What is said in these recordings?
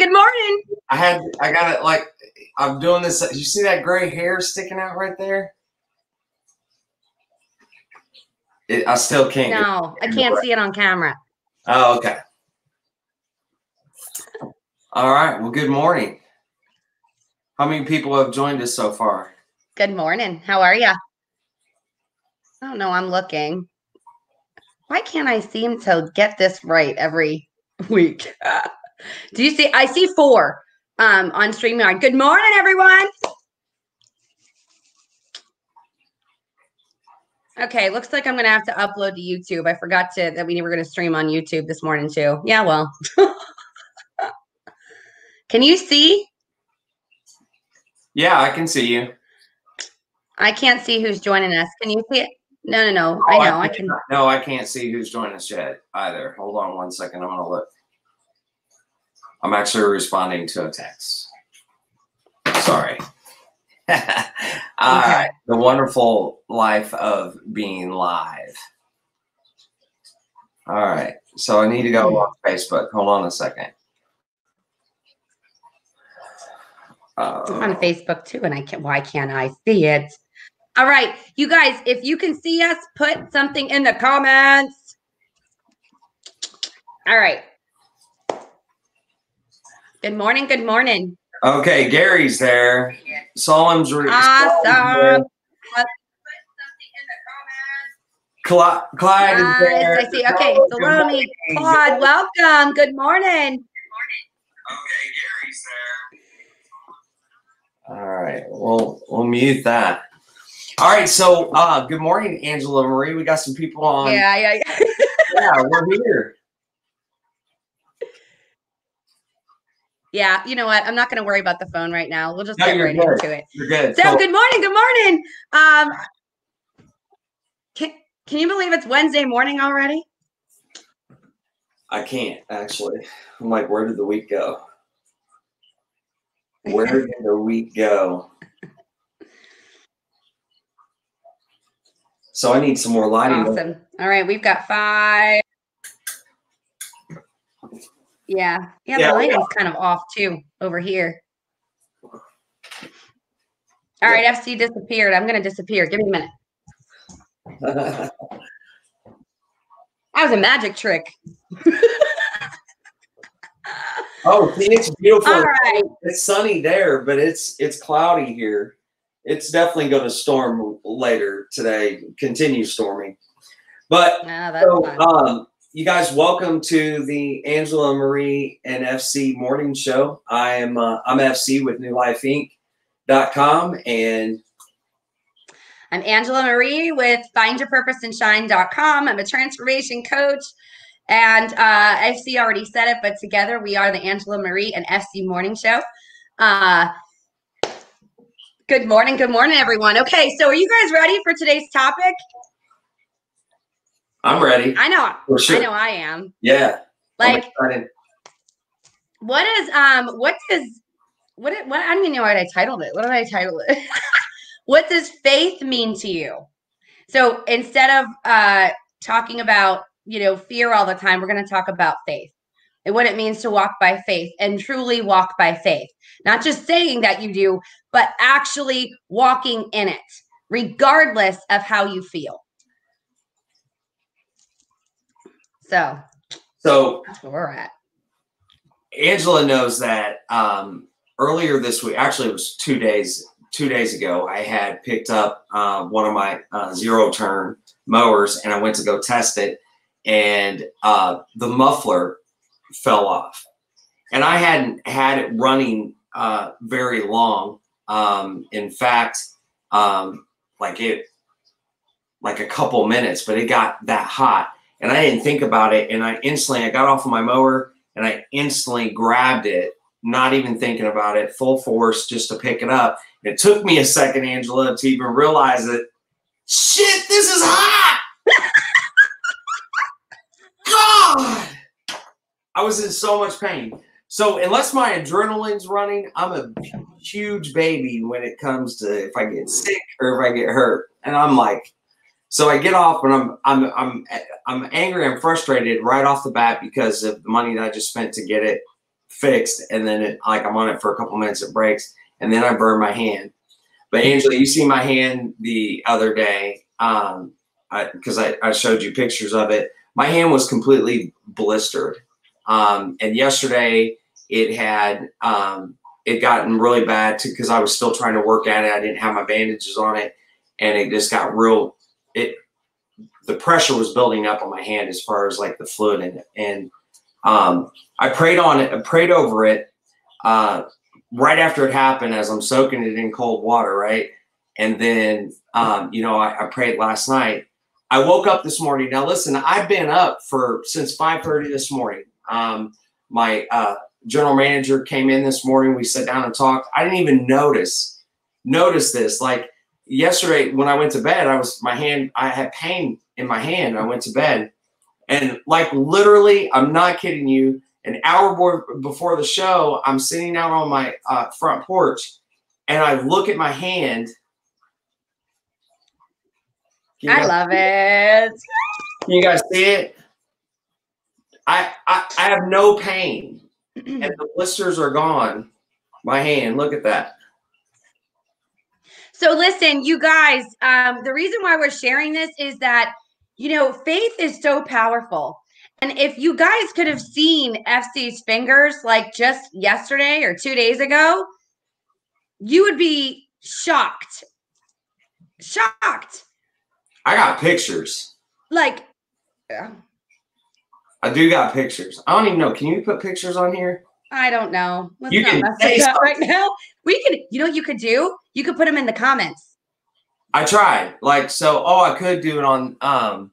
Good morning. I got it like I'm doing this. You see that gray hair sticking out right there? I still can't. No, I can't see it on camera. Oh, okay. All right. Well, good morning. How many people have joined us so far? Good morning. How are you? Oh, no, I'm looking. Why can't I seem to get this right every week? Do you see? I see 4 on StreamYard. Good morning, everyone. Okay, looks like I'm going to have to upload to YouTube. I forgot that we were going to stream on YouTube this morning, too. Yeah, well. Can you see? Yeah, I can see you. I can't see who's joining us. Can you see it? No. Oh, I know. I can. No, I can't see who's joining us yet either. Hold on one second. I'm going to look. I'm actually responding to a text. Sorry. All right. The wonderful life of being live. All right. So I need to go on Facebook. Hold on a second. I'm on Facebook too, and why can't I see it? All right, you guys, if you can see us, put something in the comments. All right. Good morning. Good morning. Okay, Gary's there. Solemn's awesome. Clyde nice, is there. I see. Okay, Salome, Claude, welcome. Good morning. Okay, Gary's there. All right, we'll mute that. All right, so good morning, Angela Marie. We got some people on. Yeah. Yeah, we're here. Yeah, you know what? I'm not going to worry about the phone right now. We'll just get right into it. You're good. So, good morning. Good morning. Can you believe it's Wednesday morning already? I can't, actually. I'm like, where did the week go? Where did the week go? So I need some more lighting. Awesome. All right, we've got 5. Yeah, the lighting's kind of off too over here. All right, FC disappeared. I'm going to disappear. Give me a minute. That was a magic trick. Oh, see, it's beautiful. All right. It's sunny there, but it's cloudy here. It's definitely going to storm later today. Continue storming. But you guys, welcome to the Angela Marie and FC morning show. I'm FC with NewLifeInc.com, and I'm Angela Marie with FindYourPurposeAndShine.com. I'm a transformation coach, and FC already said it, but together we are the Angela Marie and FC morning show. Good morning, everyone. Okay, so are you guys ready for today's topic? I'm ready. I know. For sure. I know I am. Yeah. Like, what I don't even know what I titled it. What did I title it? What does faith mean to you? So instead of talking about, fear all the time, we're going to talk about faith and what it means to walk by faith and truly walk by faith. Not just saying that you do, but actually walking in it, regardless of how you feel. So that's where we're at. Angela knows that earlier this week, actually it was 2 days ago, I had picked up one of my zero-turn mowers, and I went to go test it, and the muffler fell off. And I hadn't had it running very long. In fact, like a couple minutes, but it got that hot. And I didn't think about it, and I got off of my mower, and I instantly grabbed it, not even thinking about it, full force, just to pick it up. It took me a second, Angela, to even realize that, shit, this is hot! God! I was in so much pain. So unless my adrenaline's running, I'm a huge baby when it comes to if I get sick or if I get hurt. And I'm like, so I get off, and I'm angry, I'm frustrated right off the bat because of the money that I just spent to get it fixed, and then I'm on it for a couple minutes, it breaks, and then I burn my hand. But Angela, you see my hand the other day, because I showed you pictures of it. My hand was completely blistered, and yesterday it had it gotten really bad too, because I was still trying to work at it. I didn't have my bandages on it, and it just got real. The pressure was building up on my hand as far as like the fluid in it, and I prayed on it, I prayed over it right after it happened, as I'm soaking it in cold water, right? And then I prayed last night. I woke up this morning. Now listen, I've been up since 5:30 this morning. My general manager came in this morning. We sat down and talked. I didn't even notice this. Like yesterday when I went to bed, I had pain in my hand. I went to bed, and like literally, I'm not kidding you, an hour before the show, I'm sitting out on my front porch, and I look at my hand. I love it. Can you guys see it? I have no pain, and the blisters are gone. My hand, look at that. So listen, you guys, the reason why we're sharing this is that, faith is so powerful. And if you guys could have seen FC's fingers like just yesterday or 2 days ago, you would be shocked. Shocked. I got pictures. Like, I do got pictures. I don't even know. Can you put pictures on here? I don't know. Let's not mess it up right now. We can, what you could do? You could put them in the comments. I tried. I could do it on,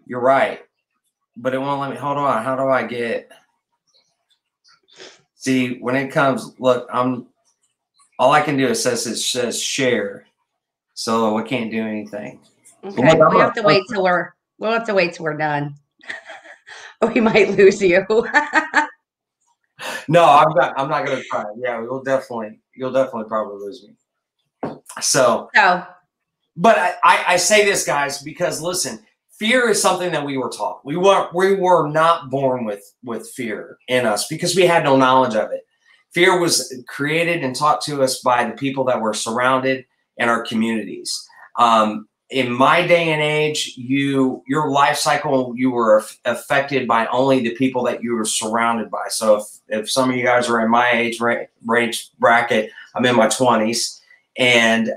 you're right. But it won't let me. Hold on. How do I get? See, when it comes, look, all I can do is it says share. So we can't do anything. Okay. We'll have to wait till we're done. We might lose you. No, I'm not gonna try. Yeah, you'll definitely probably lose me. So but I say this, guys, because listen, fear is something that we were taught. We were not born with fear in us because we had no knowledge of it. Fear was created and taught to us by the people that were surrounded in our communities. In my day and age, your life cycle, you were affected by only the people that you were surrounded by. So if some of you guys are in my age range bracket, I'm in my 20s, and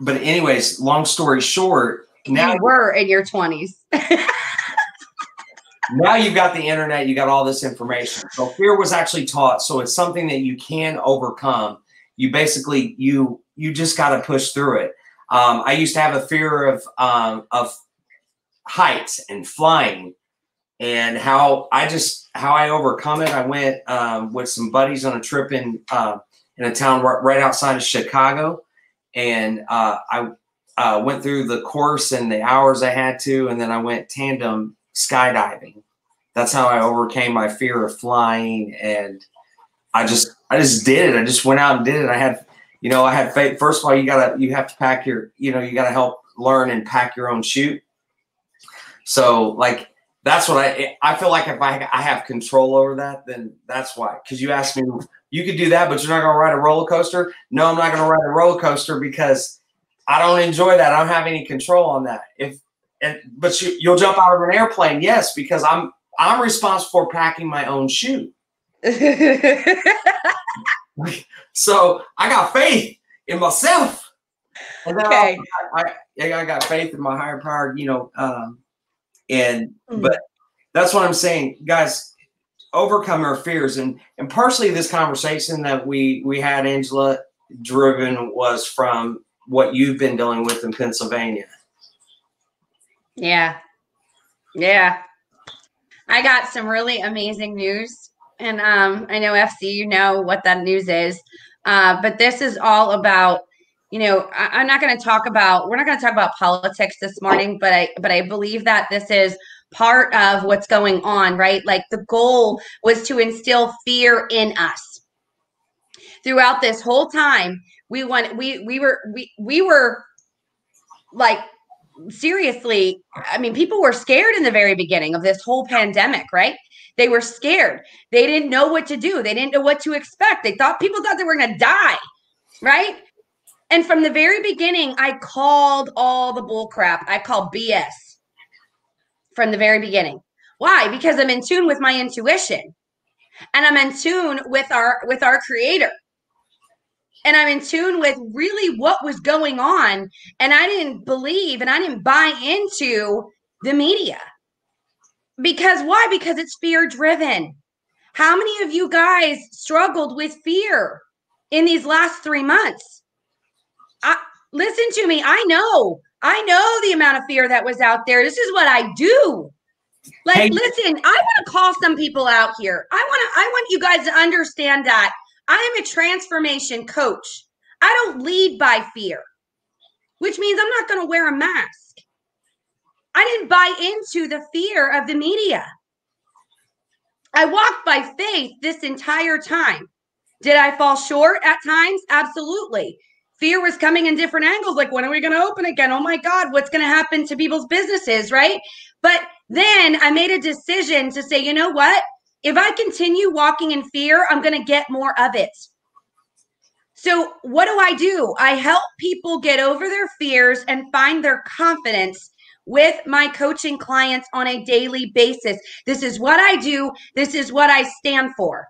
but anyways, long story short, now you were in your 20s. Now you've got the internet, you got all this information. So fear was actually taught. So it's something that you can overcome. You basically, you just got to push through it. I used to have a fear of heights and flying, and how I overcome it. I went with some buddies on a trip in a town right outside of Chicago, and I went through the course and the hours I had to, and then I went tandem skydiving. That's how I overcame my fear of flying, and I just did it. I just went out and did it. I had faith. First of all, you have to pack you got to help learn and pack your own chute. So like, that's what I feel like if I have control over that, then that's why. Because you asked me, you could do that, but you're not going to ride a roller coaster. No, I'm not going to ride a roller coaster because I don't enjoy that. I don't have any control on that. But you'll jump out of an airplane, yes, because I'm responsible for packing my own chute. So I got faith in myself. And then okay. I got faith in my higher power, but that's what I'm saying, guys. Overcome our fears, and partially this conversation that we had, Angela, driven was from what you've been dealing with in Pennsylvania. Yeah. I got some really amazing news, and I know FC, you know what that news is, but this is all about, we're not going to talk about politics this morning, but I believe that this is part of what's going on, right? Like the goal was to instill fear in us. Throughout this whole time, we were like seriously, I mean, people were scared in the very beginning of this whole pandemic, right? They were scared. They didn't know what to do. They didn't know what to expect. People thought they were going to die, right? And from the very beginning, I called all the bull crap. I called BS from the very beginning. Why? Because I'm in tune with my intuition, and I'm in tune with our creator. And I'm in tune with really what was going on. And I didn't believe and I didn't buy into the media. Because why? Because it's fear driven. How many of you guys struggled with fear in these last 3 months? Listen to me. I know the amount of fear that was out there. This is what I do. Like, listen, I want to call some people out here. I want you guys to understand that I am a transformation coach. I don't lead by fear, which means I'm not going to wear a mask. I didn't buy into the fear of the media. I walked by faith this entire time. Did I fall short at times? Absolutely. Fear was coming in different angles. Like, when are we going to open again? Oh my God, what's going to happen to people's businesses, right? But then I made a decision to say, you know what? If I continue walking in fear, I'm going to get more of it. So what do? I help people get over their fears and find their confidence with my coaching clients on a daily basis. This is what I do. This is what I stand for.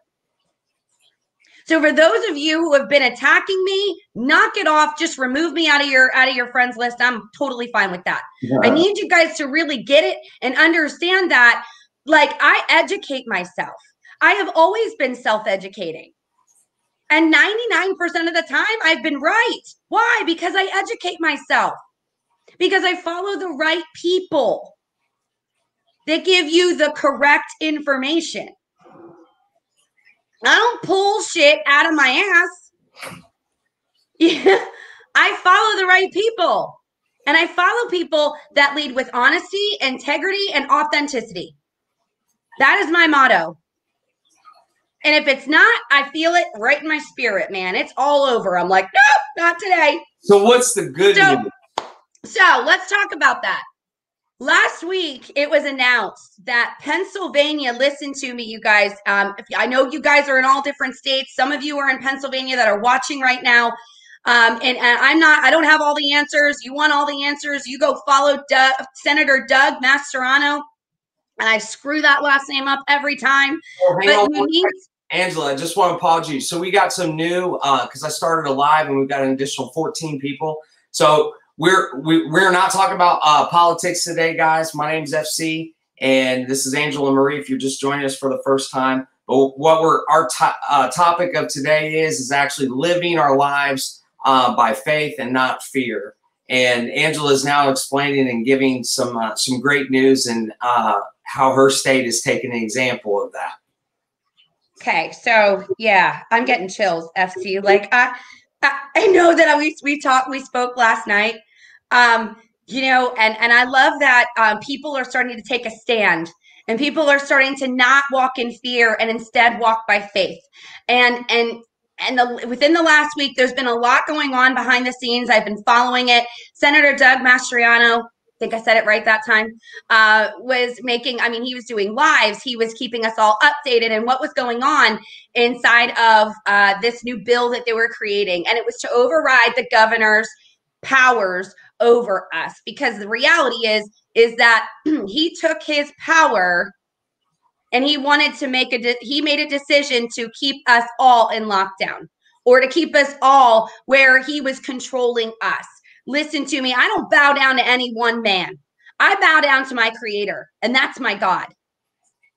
So for those of you who have been attacking me, knock it off. Just remove me out of your friends list. I'm totally fine with that. Yeah. I need you guys to really get it and understand that, like, I educate myself. I have always been self-educating. And 99% of the time, I've been right. Why? Because I educate myself. Because I follow the right people that give you the correct information. I don't pull shit out of my ass. Yeah, I follow the right people. And I follow people that lead with honesty, integrity, and authenticity. That is my motto. And if it's not, I feel it right in my spirit, man. It's all over. I'm like, nope, not today. So what's the good news? So let's talk about that. Last week, it was announced that Pennsylvania, listen to me, you guys. I know you guys are in all different states. Some of you are in Pennsylvania that are watching right now. And I don't have all the answers. You want all the answers, you go follow Senator Doug Mastriano. And I screw that last name up every time. But you need... Angela, I just want to apologize. So we got some new, because I started a live and we've got an additional 14 people. So we're not talking about politics today, guys. My name's FC, and this is Angela Marie. If you're just joining us for the first time, but what our topic of today is actually living our lives by faith and not fear. And Angela is now explaining and giving some great news and how her state is taking an example of that. Okay, so yeah, I'm getting chills, FC. Like I know that we spoke last night. You know, and I love that people are starting to take a stand, and people are starting to not walk in fear and instead walk by faith. And within the last week, there's been a lot going on behind the scenes. I've been following it. Senator Doug Mastriano, I think I said it right that time, he was doing lives. He was keeping us all updated and what was going on inside of this new bill that they were creating. And it was to override the governor's powers over us, because the reality is that he took his power and he wanted to he made a decision to keep us all in lockdown, or to keep us all where he was controlling us. Listen to me. I don't bow down to any one man. I bow down to my creator, and that's my God.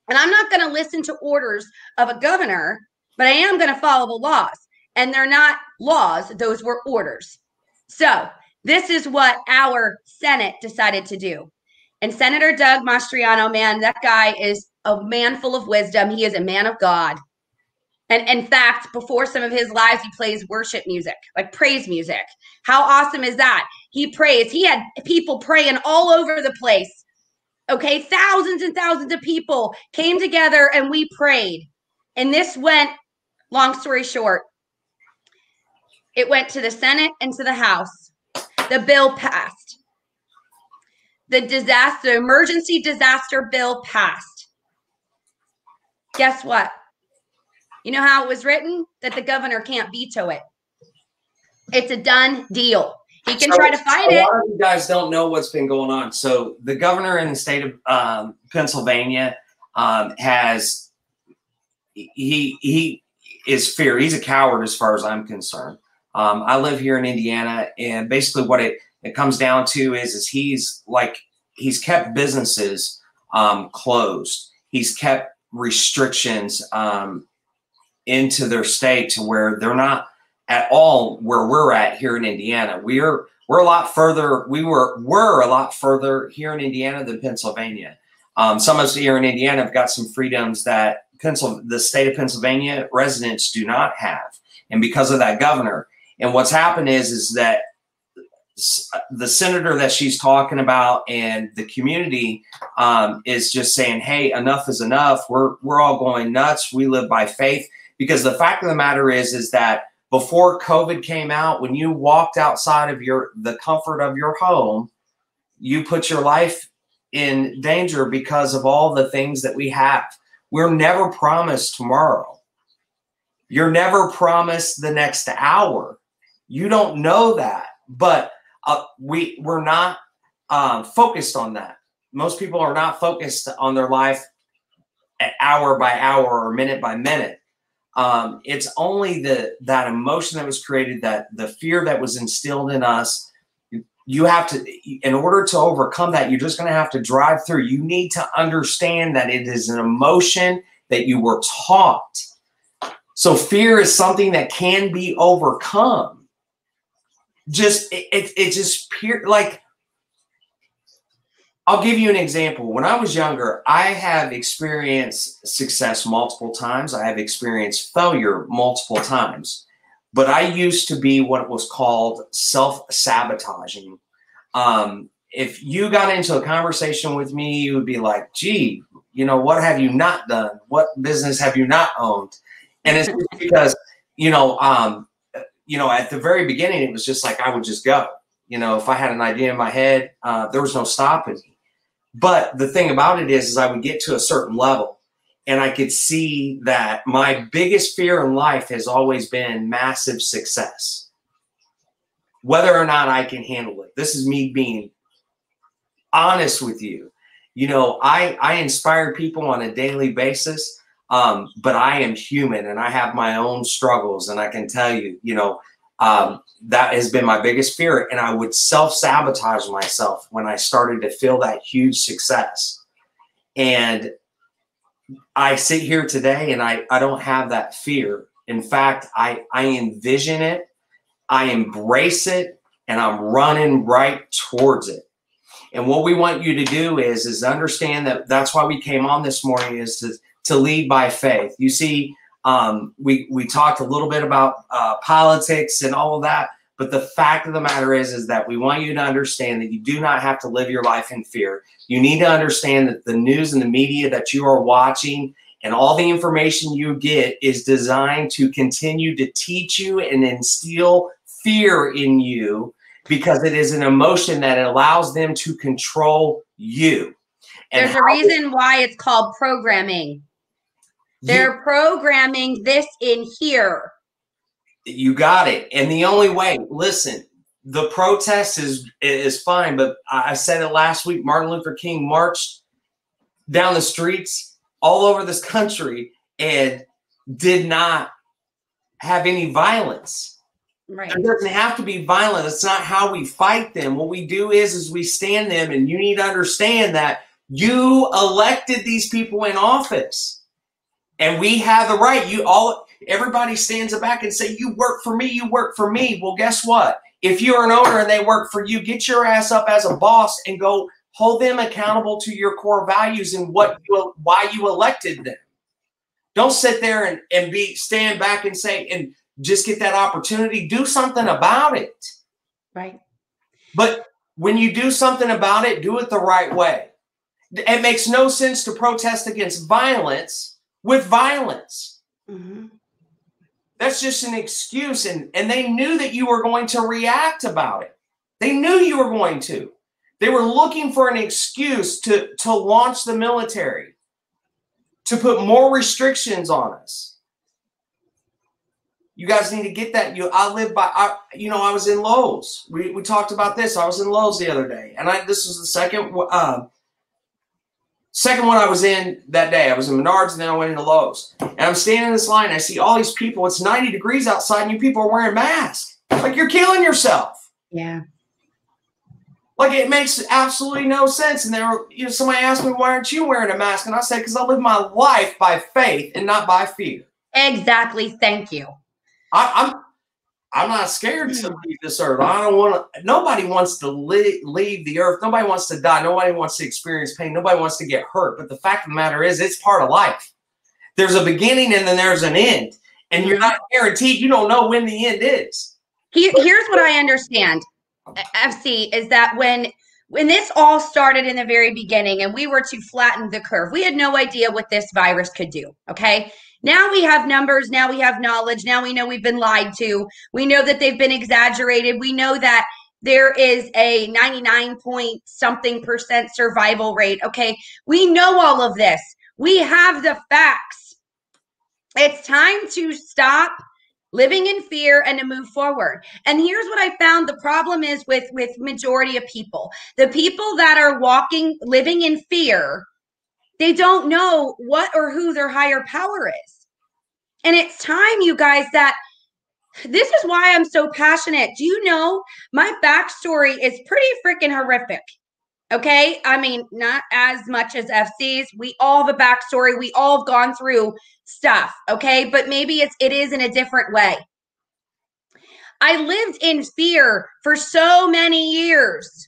And I'm not going to listen to orders of a governor, but I am going to follow the laws. And they're not laws. Those were orders. So this is what our Senate decided to do. And Senator Doug Mastriano, man, that guy is a man full of wisdom. He is a man of God. And in fact, before some of his lives, he plays worship music, like praise music. How awesome is that? He prays. He had people praying all over the place. Okay, thousands and thousands of people came together and we prayed. And this went, long story short, it went to the Senate and to the House. The bill passed. the emergency disaster bill passed. Guess what? You know how it was written? That the governor can't veto it. It's a done deal. He can try to fight it. A lot of you guys don't know what's been going on. So the governor in the state of Pennsylvania has he is fear. He's a coward as far as I'm concerned. I live here in Indiana, and basically what it comes down to is he's kept businesses closed. He's kept restrictions into their state to where they're not at all where we're at here in Indiana. We're a lot further. We're a lot further here in Indiana than Pennsylvania. Some of us here in Indiana have got some freedoms that the state of Pennsylvania residents do not have, and because of that governor. And what's happened is that the senator that she's talking about and the community is just saying, "Hey, enough is enough. We're all going nuts. We live by faith." Because the fact of the matter is that before COVID came out, when you walked outside of the comfort of your home, you put your life in danger because of all the things that we have. We're never promised tomorrow. You're never promised the next hour. You don't know that, but we're not focused on that. Most people are not focused on their life hour by hour or minute by minute. It's only that emotion that was created, that the fear that was instilled in us. You have to, in order to overcome that, you're just going to have to drive through. You need to understand that it is an emotion that you were taught. So fear is something that can be overcome. It's just pure, like, I'll give you an example. When I was younger, I have experienced success multiple times. I have experienced failure multiple times. But I used to be what was called self-sabotaging. If you got into a conversation with me, you would be like, gee, what have you not done? What business have you not owned? And it's because, at the very beginning, it was just like I would just go. If I had an idea in my head, there was no stopping me. But the thing about it is I would get to a certain level, and I could see that my biggest fear in life has always been massive success, whether or not I can handle it. This is me being honest with you. I inspire people on a daily basis, but I am human and I have my own struggles. And I can tell you, that has been my biggest fear. And I would self-sabotage myself when I started to feel that huge success. And I sit here today and I don't have that fear. In fact, I envision it, I embrace it, and I'm running right towards it. And what we want you to do is understand that that's why we came on this morning, is to lead by faith. You see, we talked a little bit about politics and all of that, but the fact of the matter is that we want you to understand that you do not have to live your life in fear. You need to understand that the news and the media that you are watching and all the information you get is designed to continue to teach you and instill fear in you, because it is an emotion that allows them to control you. And there's a reason why it's called programming. They're programming this in here. You got it. And the only way, listen, the protest is fine, but I said it last week, Martin Luther King marched down the streets all over this country and did not have any violence. Right. It doesn't have to be violent. It's not how we fight them. What we do is we stand them, and you need to understand that you elected these people in office. And we have the right. Everybody stands back and say, you work for me, you work for me. Well, guess what? If you're an owner and they work for you, get your ass up as a boss and go hold them accountable to your core values and why you elected them. Don't sit there and stand back and say, and just get that opportunity. Do something about it. Right. But when you do something about it, do it the right way. It makes no sense to protest against violence with violence. Mm-hmm. That's just an excuse. And they knew that you were going to react about it. They knew you were going to. They were looking for an excuse to launch the military, to put more restrictions on us. You guys need to get that. I live by, I was in Lowe's. We talked about this. I was in Lowe's the other day, and this was the second one I was in that day. I was in Menards, and then I went into Lowe's. And I'm standing in this line. I see all these people. It's 90 degrees outside, and you people are wearing masks. Like, you're killing yourself. Yeah. Like, it makes absolutely no sense. And somebody asked me, why aren't you wearing a mask? And I said, because I live my life by faith and not by fear. Exactly. Thank you. I'm not scared to leave this earth. Nobody wants to leave the earth. Nobody wants to die. Nobody wants to experience pain. Nobody wants to get hurt. But the fact of the matter is, it's part of life. There's a beginning and then there's an end. And you're not guaranteed. You don't know when the end is. Here's what I understand, FC, is that when this all started in the very beginning and we were to flatten the curve, we had no idea what this virus could do, okay? Now we have numbers. Now we have knowledge. Now we know we've been lied to. We know that they've been exaggerated. We know that there is a 99-point-something% survival rate, okay? We know all of this. We have the facts. It's time to stop living in fear and to move forward. And here's what I found the problem is with majority of people. The people that are living in fear, they don't know what or who their higher power is. And it's time, you guys, that this is why I'm so passionate. Do you know my backstory is pretty freaking horrific? Okay. I mean, not as much as FC's. We all have a backstory. We all have gone through stuff. Okay. But maybe it is in a different way. I lived in fear for so many years.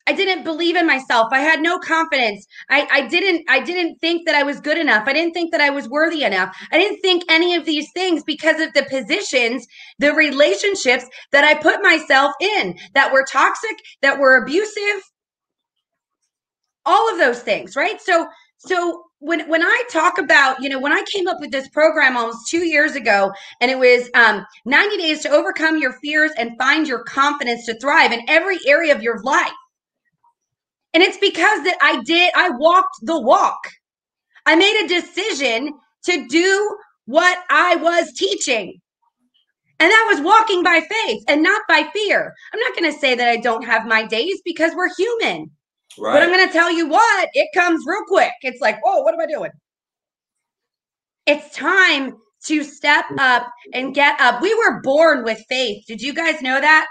I didn't believe in myself. I had no confidence. I didn't think that I was good enough. I didn't think that I was worthy enough. I didn't think any of these things because of the positions, the relationships that I put myself in that were toxic, that were abusive, all of those things, right? So when I talk about, when I came up with this program almost 2 years ago, and it was 90 days to overcome your fears and find your confidence to thrive in every area of your life. And it's because that I walked the walk. I made a decision to do what I was teaching. And that was walking by faith and not by fear. I'm not going to say that I don't have my days because we're human. Right. But I'm going to tell you what, it comes real quick. It's like, whoa, what am I doing? It's time to step up and get up. We were born with faith. Did you guys know that?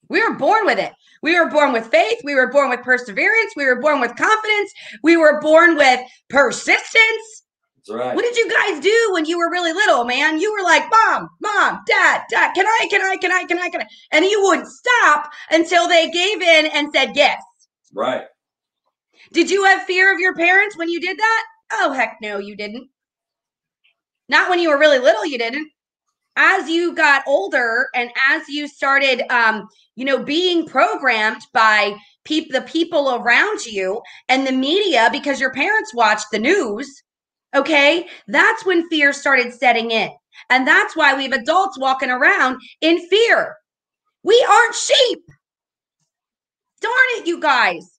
We were born with it. We were born with faith. We were born with perseverance. We were born with confidence. We were born with persistence. That's right. What did you guys do when you were really little, man? You were like, Mom, Dad, can I? And you wouldn't stop until they gave in and said yes. Right. Did you have fear of your parents when you did that? Oh, heck no, you didn't. Not when you were really little, you didn't. As you got older and as you started, being programmed by the people around you and the media because your parents watched the news, okay, that's when fear started setting in. And that's why we have adults walking around in fear. We aren't sheep. Darn it, you guys.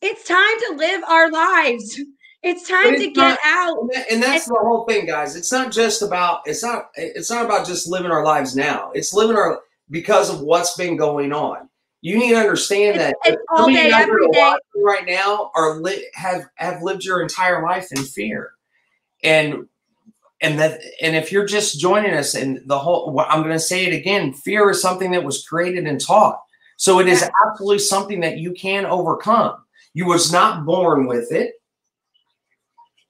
It's time to live our lives. It's time to get out. And that's the whole thing, guys. It's not about just living our lives now. It's living because of what's been going on. You need to understand that all day, every day right now have lived your entire life in fear. And if you're just joining us in the whole, I'm going to say it again, fear is something that was created and taught. So it is absolutely something that you can overcome. You was not born with it.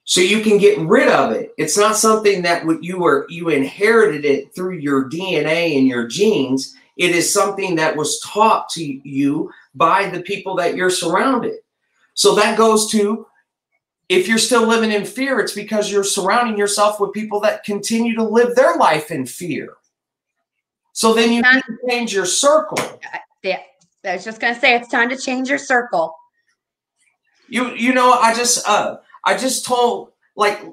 So you can get rid of it. It's not something that you inherited it through your DNA and your genes. It is something that was taught to you by the people that you're surrounded. So that goes to, if you're still living in fear, it's because you're surrounding yourself with people that continue to live their life in fear. So then you need to change your circle. Yeah, I was just going to say, it's time to change your circle. I just told, if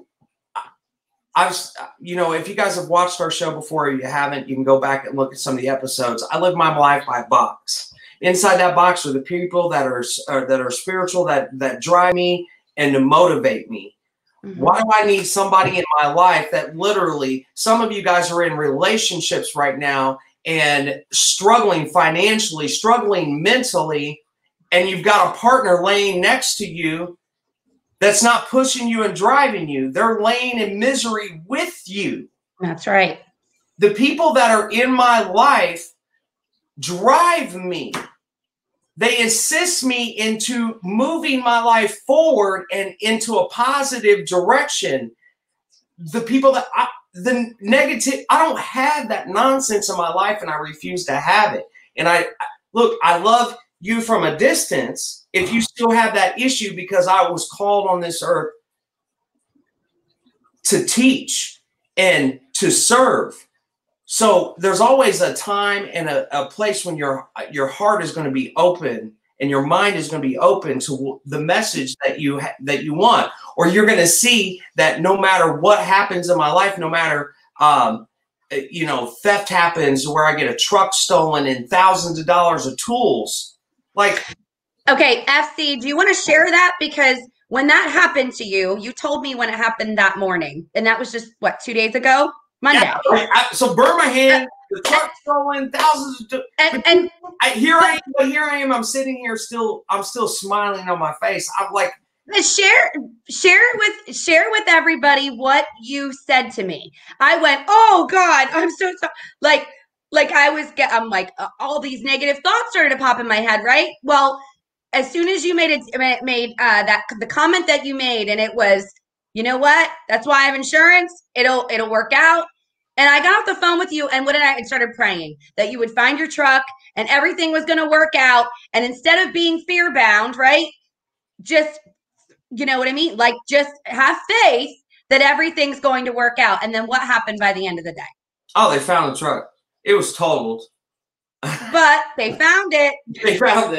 you guys have watched our show before or you haven't, you can go back and look at some of the episodes. I live my life by box. Inside that box are the people that are spiritual, that drive me and to motivate me. Mm-hmm. Why do I need somebody in my life that literally, some of you guys are in relationships right now and struggling financially, struggling mentally, and you've got a partner laying next to you that's not pushing you and driving you. They're laying in misery with you. That's right. The people that are in my life drive me. They assist me into moving my life forward and into a positive direction. The people that the negative, I don't have that nonsense in my life, and I refuse to have it. And I love you from a distance if you still have that issue, because I was called on this earth to teach and to serve. So there's always a time and a place when your heart is going to be open and your mind is going to be open to the message that you want, or you're going to see that no matter what happens in my life, no matter theft happens where I get a truck stolen and thousands of dollars of tools. Like, okay, FC, do you want to share that? Because when that happened to you, you told me when it happened that morning, and that was just what, 2 days ago. Monday. Yeah, so burn my hand, the truck stolen, thousands of and here I am. I'm sitting here I'm still smiling on my face. I'm like, share with everybody what you said to me. I went, oh God, I'm so sorry. I'm like, all these negative thoughts started to pop in my head, right? Well, as soon as you made the comment that you made, and it was, you know what? That's why I have insurance. It'll work out. And I got off the phone with you, and I started praying that you would find your truck and everything was going to work out. And instead of being fear bound, right? Just, you know what I mean? Like, just have faith that everything's going to work out. And then what happened by the end of the day? Oh, they found the truck. It was totaled. But they found it. They found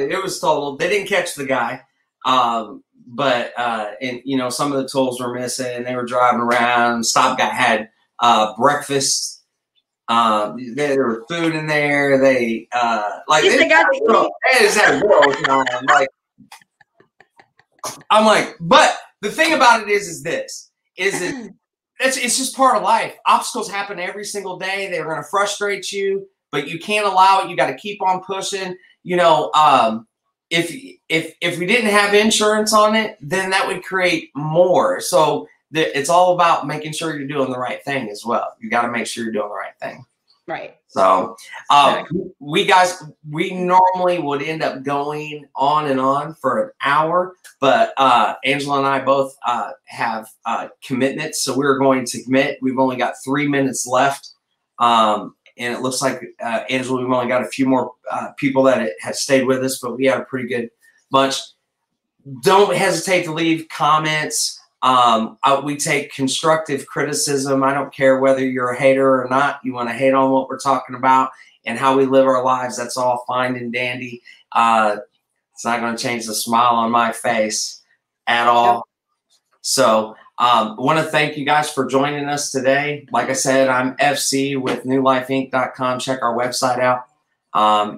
it. It was totaled. They didn't catch the guy. But some of the tools were missing. They were driving around. Had breakfast. There was food in there. They just had a girl time. Like, I'm like, but the thing about it is it's just part of life. Obstacles happen every single day. They're going to frustrate you, but you can't allow it. You got to keep on pushing. If we didn't have insurance on it, then that would create more. So it's all about making sure you're doing the right thing as well. You got to make sure you're doing the right thing. Right. So we normally would end up going on and on for an hour, but Angela and I both have commitments. So we're going to commit. We've only got 3 minutes left. And it looks like, Angela, we've only got a few more people that have stayed with us, but we had a pretty good bunch. Don't hesitate to leave comments. We take constructive criticism. I don't care whether you're a hater or not. You want to hate on what we're talking about and how we live our lives. That's all fine and dandy. It's not going to change the smile on my face at all. So I want to thank you guys for joining us today. Like I said, I'm FC with newlifeinc.com. Check our website out.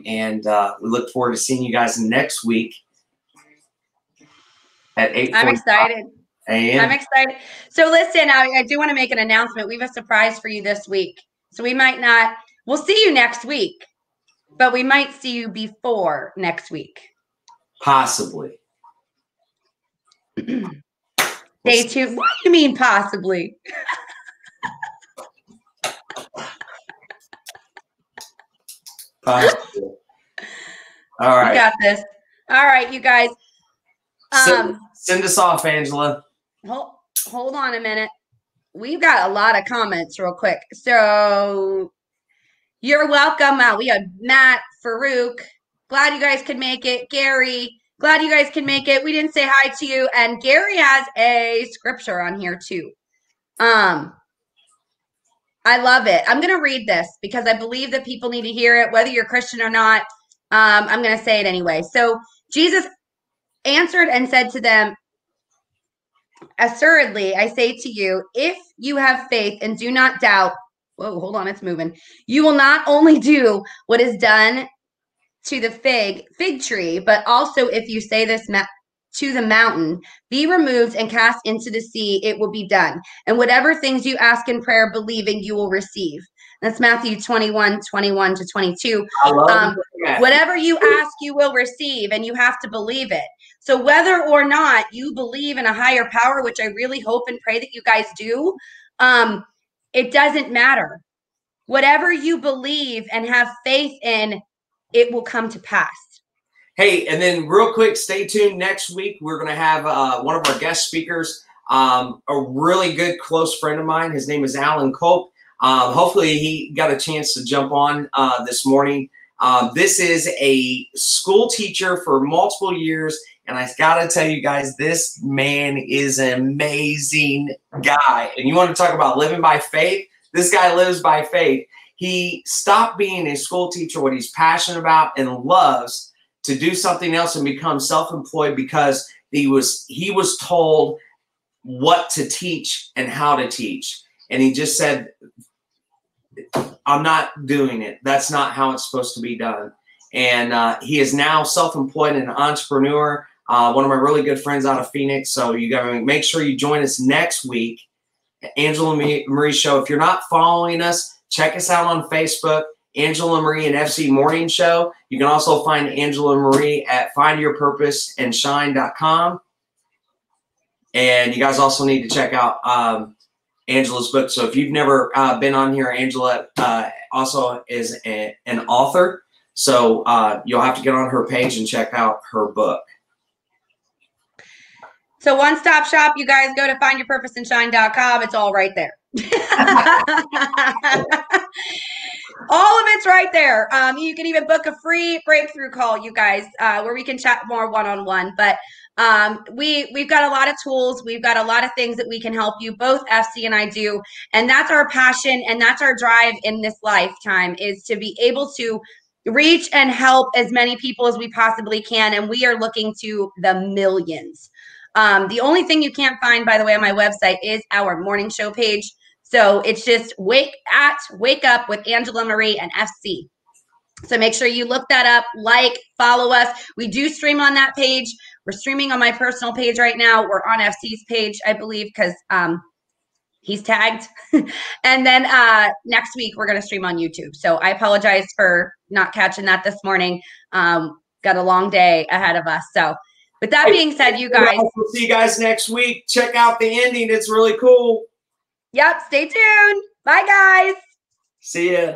And we look forward to seeing you guys next week at 8:45. I'm excited. I'm excited. So listen, I do want to make an announcement. We have a surprise for you this week. So we'll see you next week, but we might see you before next week. Possibly. Stay tuned. What do you mean possibly? Possibly. All right. You got this. All right, you guys. Send us off, Angela. Hold on a minute. We've got a lot of comments real quick. So you're welcome. We have Matt, Farouk. Glad you guys could make it. Gary, glad you guys can make it. We didn't say hi to you. And Gary has a scripture on here too. I love it. I'm going to read this because I believe that people need to hear it, whether you're Christian or not. I'm going to say it anyway. So Jesus answered and said to them, assuredly, I say to you, if you have faith and do not doubt, whoa, hold on, it's moving. You will not only do what is done to the fig tree, but also if you say this to the mountain, be removed and cast into the sea, it will be done. And whatever things you ask in prayer, believing, you will receive. That's Matthew 21 to 22. I love whatever you ask, you will receive, and you have to believe it. So whether or not you believe in a higher power, which I really hope and pray that you guys do, it doesn't matter. Whatever you believe and have faith in, it will come to pass. Hey, and then real quick, stay tuned. Next week, we're going to have one of our guest speakers, a really good close friend of mine. His name is Alan Cope. Hopefully, he got a chance to jump on this morning. This is a school teacher for multiple years. And I got to tell you guys, this man is an amazing guy. And you want to talk about living by faith? This guy lives by faith. He stopped being a school teacher, what he's passionate about and loves, to do something else and become self-employed because he was told what to teach and how to teach. And he just said, I'm not doing it. That's not how it's supposed to be done. And he is now self-employed and an entrepreneur. One of my really good friends out of Phoenix. So you got to make sure you join us next week at Angela Marie Show. If you're not following us, check us out on Facebook. Angela Marie and FC Morning Show. You can also find Angela Marie at findyourpurposeandshine.com. And you guys also need to check out Angela's book. So if you've never been on here, Angela also is an author. So you'll have to get on her page and check out her book. So one-stop shop, you guys go to findyourpurposeandshine.com. It's all right there. All of it's right there. You can even book a free breakthrough call, you guys, where we can chat more one-on-one. But we've got a lot of tools. We've got a lot of things that we can help you. Both FC and I do. And that's our passion and that's our drive in this lifetime, is to be able to reach and help as many people as we possibly can. And we are looking to the millions. The only thing you can't find, by the way, on my website is our morning show page. So it's just Wake Up with Angela Marie and FC. So make sure you look that up, follow us. We do stream on that page. We're streaming on my personal page right now. We're on FC's page, I believe, because he's tagged. And then next week, we're going to stream on YouTube. So I apologize for not catching that this morning. Got a long day ahead of us. So with that being said, you guys. We'll see you guys next week. Check out the ending. It's really cool. Yep. Stay tuned. Bye, guys. See ya.